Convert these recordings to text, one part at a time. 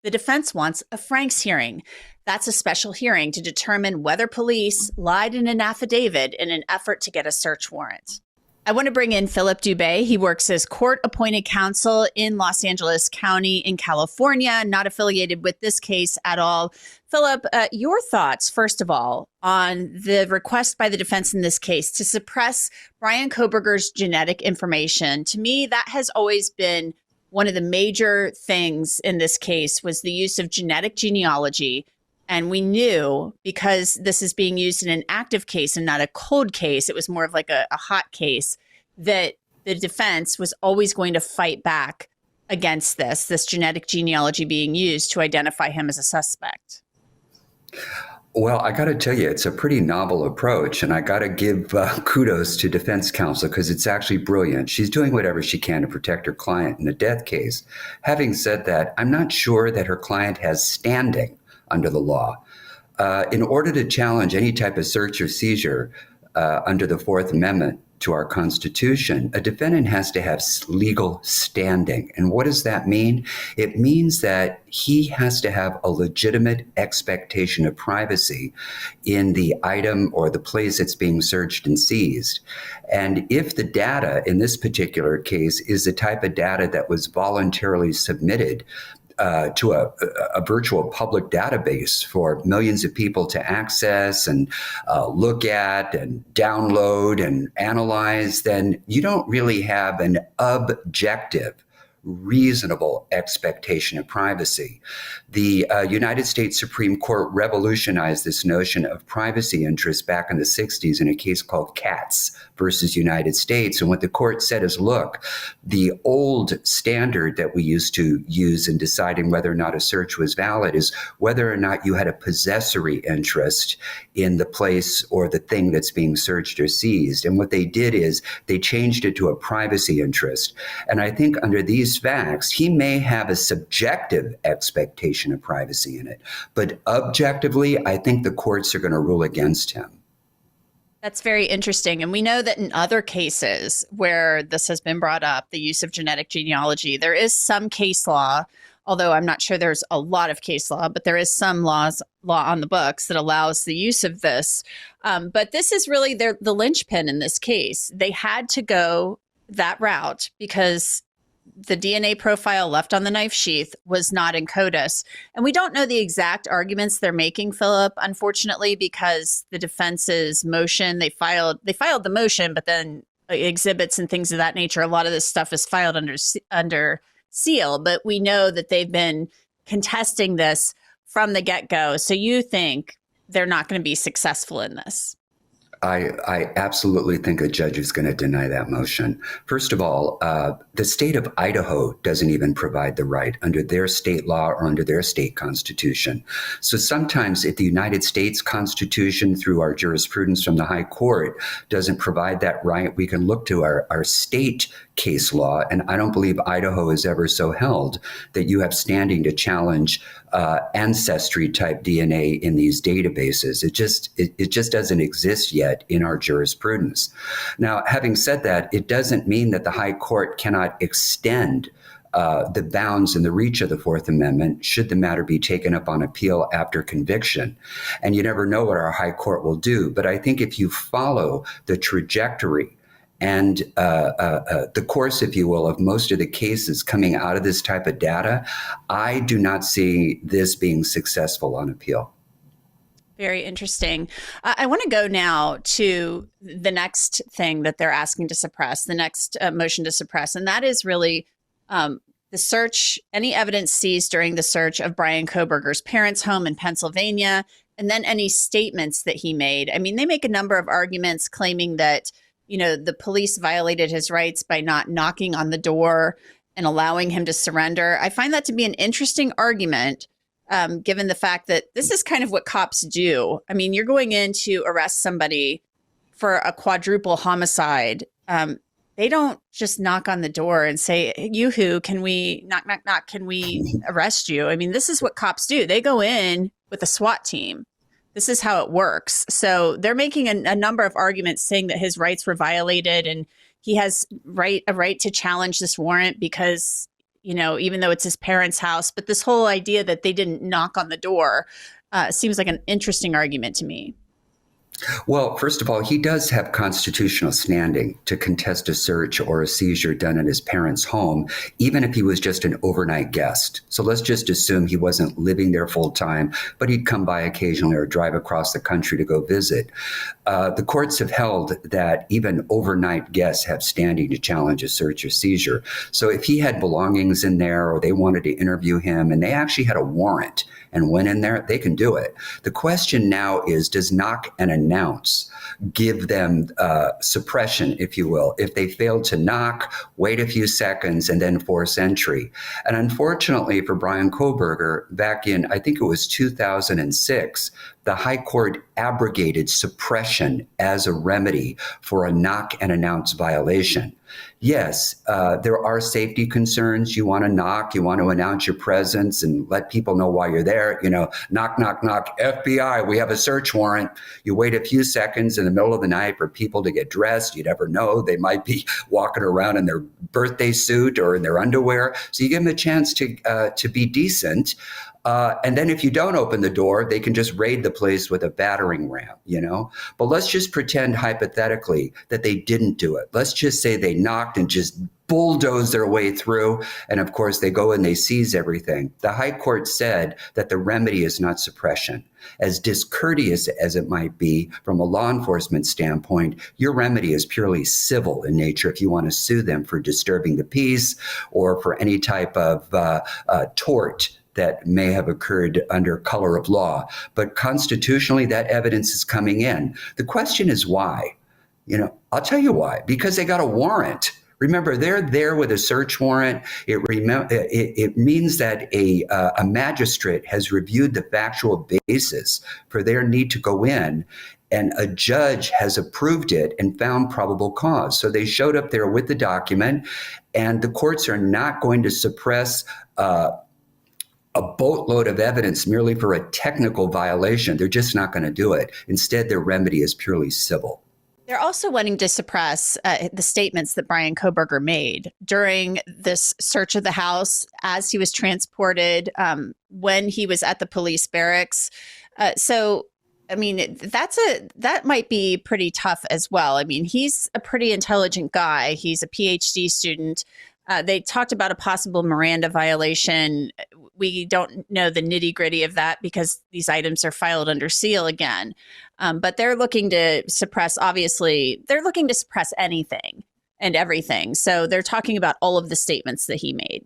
the defense wants a Franks hearing. That's a special hearing to determine whether police lied in an affidavit in an effort to get a search warrant. I want to bring in Philip Dubé. He works as court-appointed counsel in Los Angeles County in California, not affiliated with this case at all. Philip, your thoughts, first of all, on the request by the defense in this case to suppress Brian Kohberger's genetic information. To me, that has always been one of the major things in this case was the use of genetic genealogy. And we knew, because this is being used in an active case and not a cold case, it was more of like a hot case, that the defense was always going to fight back against this genetic genealogy being used to identify him as a suspect. Well, I got to tell you, it's a pretty novel approach, and I got to give kudos to defense counsel because it's actually brilliant. She's doing whatever she can to protect her client in a death case. Having said that, I'm not sure that her client has standing under the law. In order to challenge any type of search or seizure under the Fourth Amendment to our Constitution, a defendant has to have legal standing. And what does that mean? It means that he has to have a legitimate expectation of privacy in the item or the place that's being searched and seized. And if the data in this particular case is the type of data that was voluntarily submitted to a virtual public database for millions of people to access and look at and download and analyze, then you don't really have an objective, reasonable expectation of privacy. The United States Supreme Court revolutionized this notion of privacy interest back in the 60s in a case called Katz versus United States. And what the court said is, look, the old standard that we used to use in deciding whether or not a search was valid is whether or not you had a possessory interest in the place or the thing that's being searched or seized. And what they did is they changed it to a privacy interest. And I think under these facts, he may have a subjective expectation of privacy in it, but objectively, I think the courts are going to rule against him. That's very interesting. And we know that in other cases where this has been brought up, the use of genetic genealogy, there is some case law, although I'm not sure there's a lot of case law, but there is some law on the books that allows the use of this. But this is really the linchpin in this case. They had to go that route because the DNA profile left on the knife sheath was not in CODIS. And we don't know the exact arguments they're making, Philip, unfortunately, because the defense's motion, they filed the motion, but then exhibits and things of that nature, a lot of this stuff is filed under seal. But we know that they've been contesting this from the get-go. So you think they're not going to be successful in this? I absolutely think a judge is going to deny that motion. First of all, the state of Idaho doesn't even provide the right under their state law or under their state constitution. So sometimes if the United States Constitution, through our jurisprudence from the High Court, doesn't provide that right, we can look to our state case law. And I don't believe Idaho is ever so held that you have standing to challenge ancestry type DNA in these databases. It just doesn't exist yet in our jurisprudence. Now, having said that, it doesn't mean that the High Court cannot extend the bounds and the reach of the Fourth Amendment should the matter be taken up on appeal after conviction. And you never know what our High Court will do. But I think if you follow the trajectory and the course, if you will, of most of the cases coming out of this type of data, I do not see this being successful on appeal. Very interesting. I want to go now to the next thing that they're asking to suppress, the next motion to suppress, and that is really the search, any evidence seized during the search of Brian Kohberger's parents' home in Pennsylvania, and then any statements that he made. I mean, they make a number of arguments claiming that the police violated his rights by not knocking on the door and allowing him to surrender. I find that to be an interesting argument, given the fact that this is kind of what cops do. I mean, you're going in to arrest somebody for a quadruple homicide. They don't just knock on the door and say, "Yoo-hoo, can we knock, knock, knock? Can we arrest you?" I mean, this is what cops do. They go in with a SWAT team. This is how it works. So they're making a number of arguments saying that his rights were violated and he has a right to challenge this warrant because, even though it's his parents' house. But this whole idea that they didn't knock on the door seems like an interesting argument to me. Well, first of all, he does have constitutional standing to contest a search or a seizure done in his parents' home, even if he was just an overnight guest. So let's just assume he wasn't living there full time, but he'd come by occasionally or drive across the country to go visit. The courts have held that even overnight guests have standing to challenge a search or seizure. So if he had belongings in there or they wanted to interview him and they actually had a warrant and went in there, they can do it. The question now is, does knock and announce give them suppression, if you will? If they fail to knock, wait a few seconds, and then force entry. And unfortunately for Brian Kohberger, back in, I think it was 2006, the High Court abrogated suppression as a remedy for a knock and announce violation. Yes, there are safety concerns. You want to knock, you want to announce your presence and let people know why you're there. Knock, knock, knock, FBI, we have a search warrant. You wait a few seconds in the middle of the night for people to get dressed. You never know. They might be walking around in their birthday suit or in their underwear. So you give them a chance to be decent. And then if you don't open the door, they can just raid the place with a battering ram, But let's just pretend hypothetically that they didn't do it. Let's just say they knocked and just bulldozed their way through. And of course, they go and they seize everything. The High Court said that the remedy is not suppression. As discourteous as it might be from a law enforcement standpoint, your remedy is purely civil in nature if you want to sue them for disturbing the peace or for any type of tort that may have occurred under color of law. But constitutionally, that evidence is coming in. The question is why? I'll tell you why. Because they got a warrant. Remember, they're there with a search warrant. It means that a magistrate has reviewed the factual basis for their need to go in, and a judge has approved it and found probable cause. So they showed up there with the document, and the courts are not going to suppress a boatload of evidence merely for a technical violation. They're just not going to do it. Instead, their remedy is purely civil. They're also wanting to suppress the statements that Brian Kohberger made during this search of the house as he was transported, when he was at the police barracks. That might be pretty tough as well. He's a pretty intelligent guy. He's a PhD student. They talked about a possible Miranda violation. We don't know the nitty gritty of that because these items are filed under seal again. But they're looking to suppress, obviously, they're looking to suppress anything and everything. So they're talking about all of the statements that he made.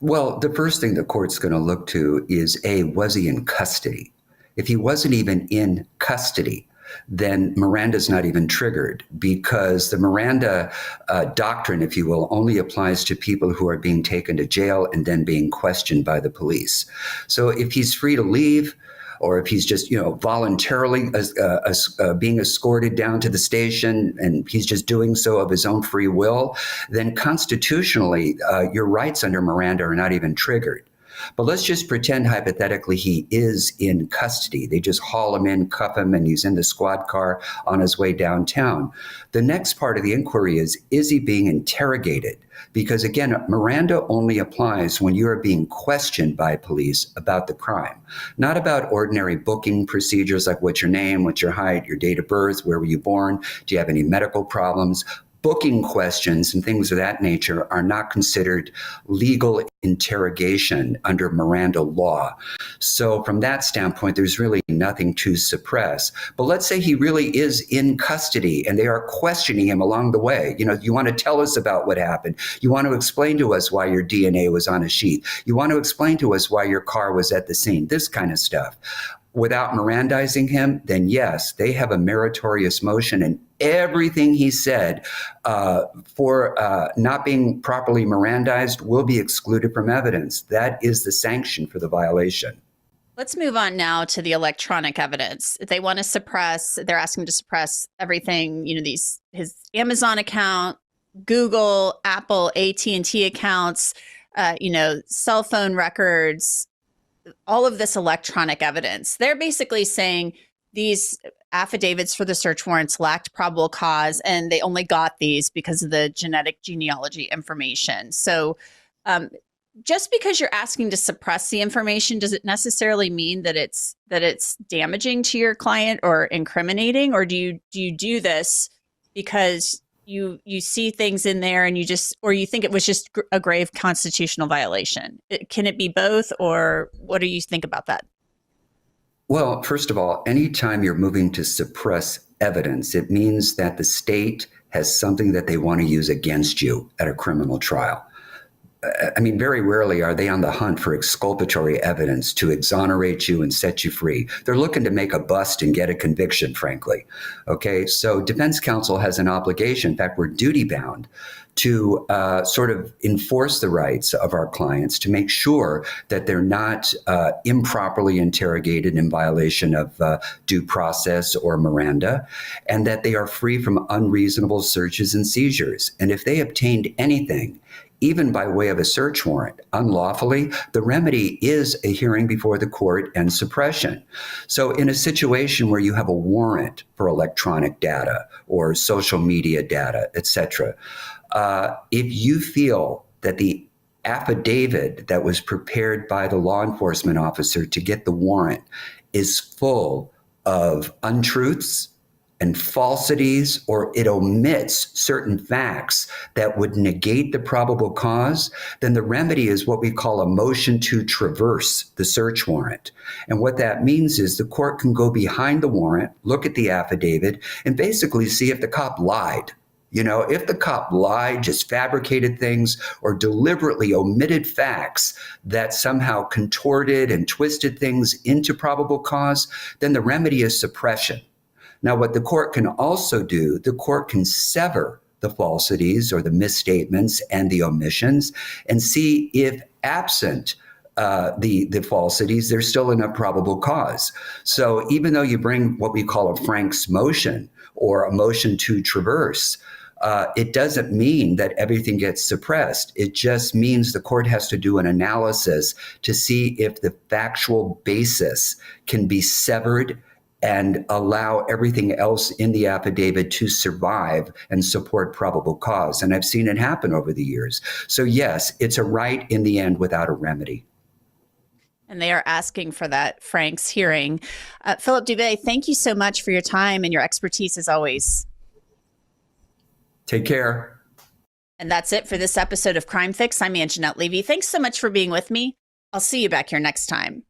Well, the first thing the court's going to look to is, was he in custody? If he wasn't even in custody, then Miranda's not even triggered, because the Miranda doctrine, if you will, only applies to people who are being taken to jail and then being questioned by the police. So if he's free to leave, or if he's just, voluntarily being escorted down to the station and he's just doing so of his own free will, then constitutionally, your rights under Miranda are not even triggered. But let's just pretend hypothetically he is in custody. They just haul him in, cuff him, and he's in the squad car on his way downtown. The next part of the inquiry is he being interrogated? Because again, Miranda only applies when you are being questioned by police about the crime, not about ordinary booking procedures like what's your name, what's your height, your date of birth, where were you born, do you have any medical problems? Booking questions and things of that nature are not considered legal interrogation under Miranda law. So from that standpoint, there's really nothing to suppress. But let's say he really is in custody and they are questioning him along the way. You want to tell us about what happened. You want to explain to us why your DNA was on a sheet. You want to explain to us why your car was at the scene, this kind of stuff. Without Mirandizing him, then yes, they have a meritorious motion, and everything he said for not being properly Mirandized will be excluded from evidence. That is the sanction for the violation. Let's move on now to the electronic evidence. They want to suppress, they're asking to suppress everything, his Amazon account, Google, Apple, AT&T accounts, cell phone records, all of this electronic evidence. They're basically saying these affidavits for the search warrants lacked probable cause, and they only got these because of the genetic genealogy information. So just because you're asking to suppress the information, does it necessarily mean that it's damaging to your client or incriminating? Or do you do this because you see things in there and or you think it was just a grave constitutional violation? Can it be both, or what do you think about that? Well, first of all, anytime you're moving to suppress evidence, it means that the state has something that they want to use against you at a criminal trial. I mean, very rarely are they on the hunt for exculpatory evidence to exonerate you and set you free. They're looking to make a bust and get a conviction, frankly. Okay, so defense counsel has an obligation. In fact, we're duty bound to sort of enforce the rights of our clients to make sure that they're not improperly interrogated in violation of due process or Miranda, and that they are free from unreasonable searches and seizures. And if they obtained anything, even by way of a search warrant, unlawfully, the remedy is a hearing before the court and suppression. So in a situation where you have a warrant for electronic data or social media data, et cetera, if you feel that the affidavit that was prepared by the law enforcement officer to get the warrant is full of untruths and falsities, or it omits certain facts that would negate the probable cause, then the remedy is what we call a motion to traverse the search warrant. And what that means is the court can go behind the warrant, look at the affidavit, and basically see if the cop lied. You know, if the cop lied, just fabricated things, or deliberately omitted facts that somehow contorted and twisted things into probable cause, then the remedy is suppression. Now, what the court can also do, the court can sever the falsities or the misstatements and the omissions and see if absent the falsities, there's still enough probable cause. So even though you bring what we call a Frank's motion or a motion to traverse, it doesn't mean that everything gets suppressed. It just means the court has to do an analysis to see if the factual basis can be severed and allow everything else in the affidavit to survive and support probable cause. And I've seen it happen over the years. So yes, it's a right in the end without a remedy. And they are asking for that Frank's hearing. Philip Dubé, thank you so much for your time and your expertise as always. Take care. And that's it for this episode of Crime Fix. I'm Angenette Levy. Thanks so much for being with me. I'll see you back here next time.